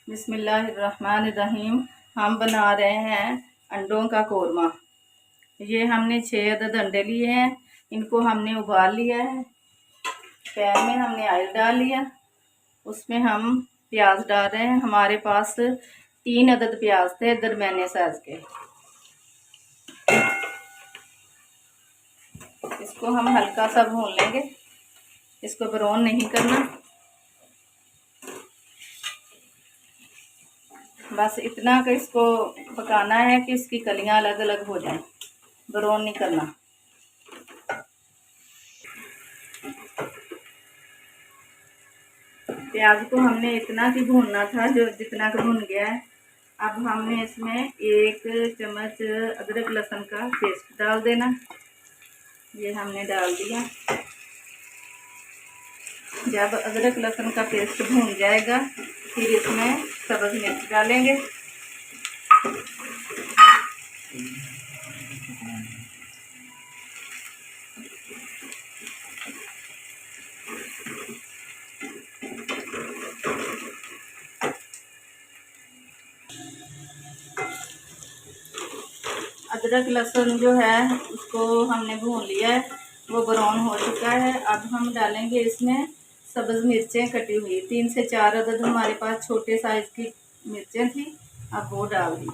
बिस्मिल्लाहिर्रहमानिर्रहीम। हम बना रहे हैं अंडों का कोरमा। ये हमने 6 अदद अंडे लिए हैं। इनको हमने उबाल लिया है। पैन में हमने ऑयल डाल लिया। उसमें हम प्याज डाल रहे हैं। हमारे पास 3 अदद प्याज थे दरमियाने साइज के। इसको हम हल्का सा भून लेंगे। इसको ब्राउन नहीं करना, बस इतना कि इसको पकाना है कि इसकी कलियां अलग अलग हो जाएं। ब्राउन नहीं करना। प्याज को हमने इतना ही भूनना था जो जितना का भून गया है। अब हमने इसमें 1 चम्मच अदरक लहसुन का पेस्ट डाल देना। ये हमने डाल दिया। जब अदरक लहसुन का पेस्ट भून जाएगा फिर इसमें सब्ज़ मिर्च डालेंगे। अदरक लहसुन जो है उसको हमने भून लिया है, वो ब्राउन हो चुका है। अब हम डालेंगे इसमें सब्ज़ मिर्चें कटी हुई। 3 से 4 अदद हमारे पास छोटे साइज़ की मिर्चें थी, अब वो डाल दी।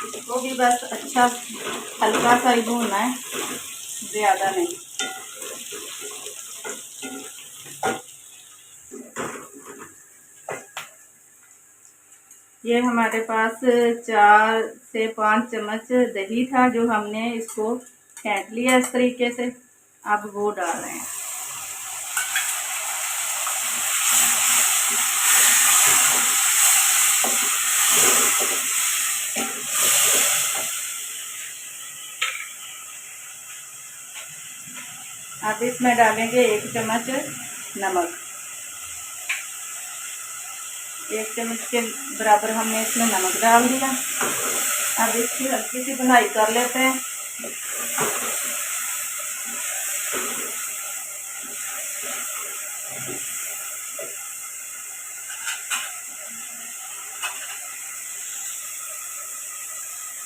इसको भी बस अच्छा हल्का सा ही भूनना है, ज़्यादा नहीं। ये हमारे पास 4 से 5 चम्मच दही था जो हमने इसको फेंट लिया इस तरीके से। अब वो डाल रहे हैं। अब इसमें डालेंगे 1 चम्मच नमक। 1 चम्मच के बराबर हमने इसमें नमक डाल दिया। अब इसकी हल्की सी भुनाई कर लेते हैं।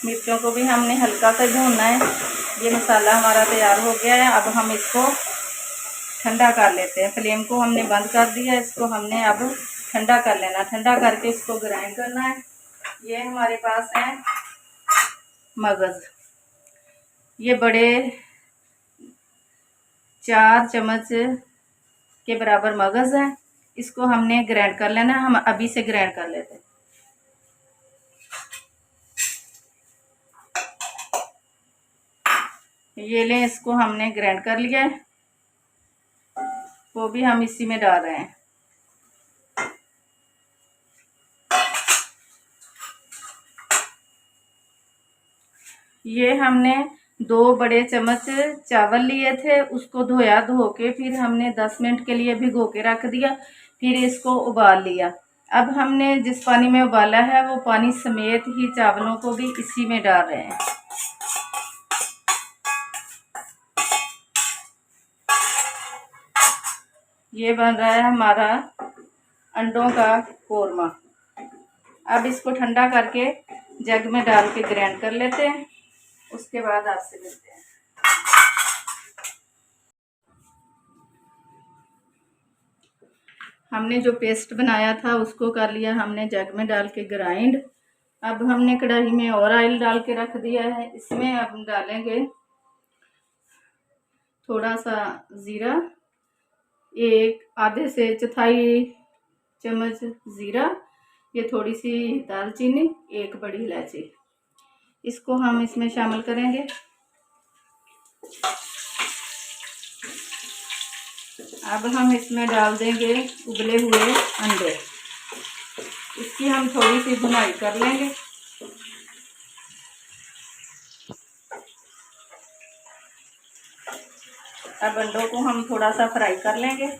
मिर्चों को भी हमने हल्का सा भूनना है। ये मसाला हमारा तैयार हो गया है। अब हम इसको ठंडा कर लेते हैं। फ्लेम को हमने बंद कर दिया। इसको हमने अब ठंडा कर लेना। ठंडा करके इसको ग्राइंड करना है। ये हमारे पास है मगज़। ये बड़े 4 चम्मच के बराबर मगज़ है। इसको हमने ग्राइंड कर लेना है। हम अभी से ग्राइंड कर लेते हैं। ये लें, इसको हमने ग्राइंड कर लिया है। वो भी हम इसी में डाल रहे हैं। ये हमने 2 बड़े चम्मच चावल लिए थे, उसको धो के फिर हमने 10 मिनट के लिए भिगो के रख दिया। फिर इसको उबाल लिया। अब हमने जिस पानी में उबाला है वो पानी समेत ही चावलों को भी इसी में डाल रहे हैं। ये बन रहा है हमारा अंडों का कोरमा। अब इसको ठंडा करके जग में डाल के ग्राइंड कर लेते हैं। उसके बाद आपसे मिलते हैं। हमने जो पेस्ट बनाया था उसको कर लिया हमने जग में डाल के ग्राइंड। अब हमने कढ़ाई में और ऑयल डाल के रख दिया है। इसमें अब हम डालेंगे थोड़ा सा ज़ीरा, 1 आधे से चौथाई चम्मच ज़ीरा, ये थोड़ी सी दालचीनी, 1 बड़ी इलायची। इसको हम इसमें शामिल करेंगे। अब हम इसमें डाल देंगे उबले हुए अंडे। इसकी हम थोड़ी सी भुनाई कर लेंगे। अब अंडों को हम थोड़ा सा फ्राई कर लेंगे।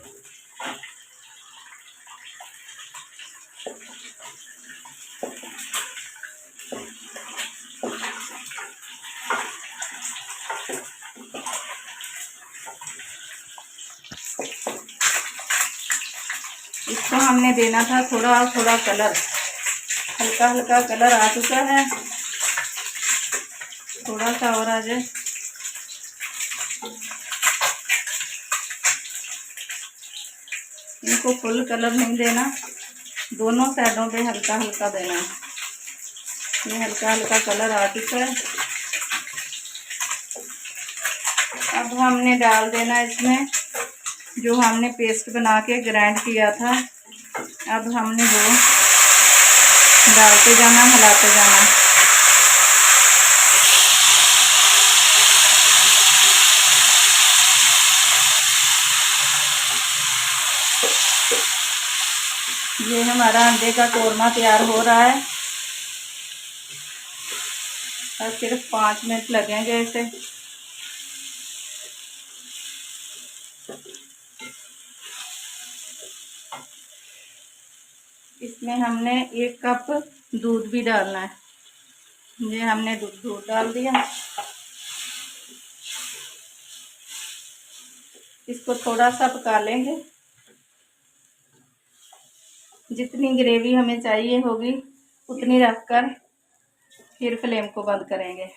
इसको हमने देना था थोड़ा थोड़ा कलर, हल्का हल्का कलर आ चुका है, थोड़ा सा और आ जाए। इनको फुल कलर नहीं देना, दोनों साइडों पे हल्का हल्का देना है। ये हल्का हल्का कलर आ चुका है। अब हमने डाल देना इसमें जो हमने पेस्ट बना के ग्राइंड किया था। अब हमने वो डालते जाना, हिलाते जाना। ये हमारा अंडे का कोरमा तैयार हो रहा है और सिर्फ 5 मिनट लगेंगे इसे। इसमें हमने 1 कप दूध भी डालना है। ये हमने दूध डाल दिया। इसको थोड़ा सा पका लेंगे। जितनी ग्रेवी हमें चाहिए होगी उतनी रखकर फिर फ्लेम को बंद करेंगे।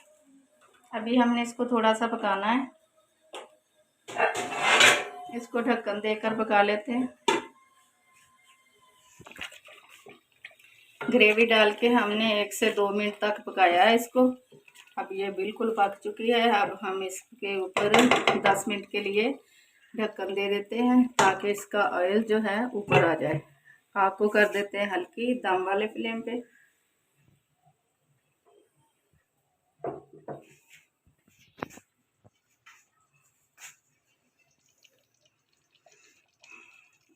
अभी हमने इसको थोड़ा सा पकाना है। इसको ढक्कन देकर पका लेते हैं। ग्रेवी डाल के हमने 1 से 2 मिनट तक पकाया है इसको। अब ये बिल्कुल पक चुकी है। अब हम इसके ऊपर 10 मिनट के लिए ढक्कन दे देते हैं ताकि इसका ऑयल जो है ऊपर आ जाए। आग को कर देते हैं हल्की दम वाले फ्लेम पे।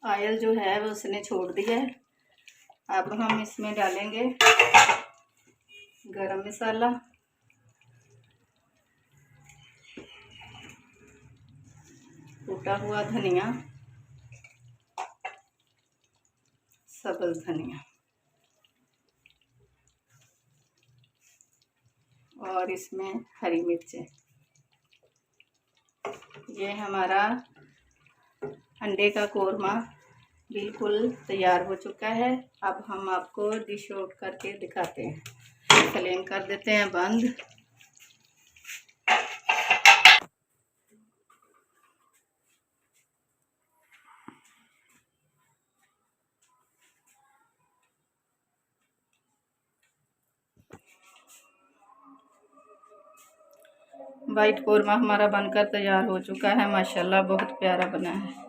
ऑयल जो है वो उसने छोड़ दिया है। अब हम इसमें डालेंगे गरम मसाला, कूटा हुआ धनिया, सब्ज़ धनिया और इसमें हरी मिर्चें। ये हमारा अंडे का कोरमा बिल्कुल तैयार हो चुका है। अब हम आपको डिश आउट करके दिखाते हैं। फ्लेम कर देते हैं बंद। वाइट कोरमा हमारा बनकर तैयार हो चुका है। माशाल्लाह बहुत प्यारा बना है।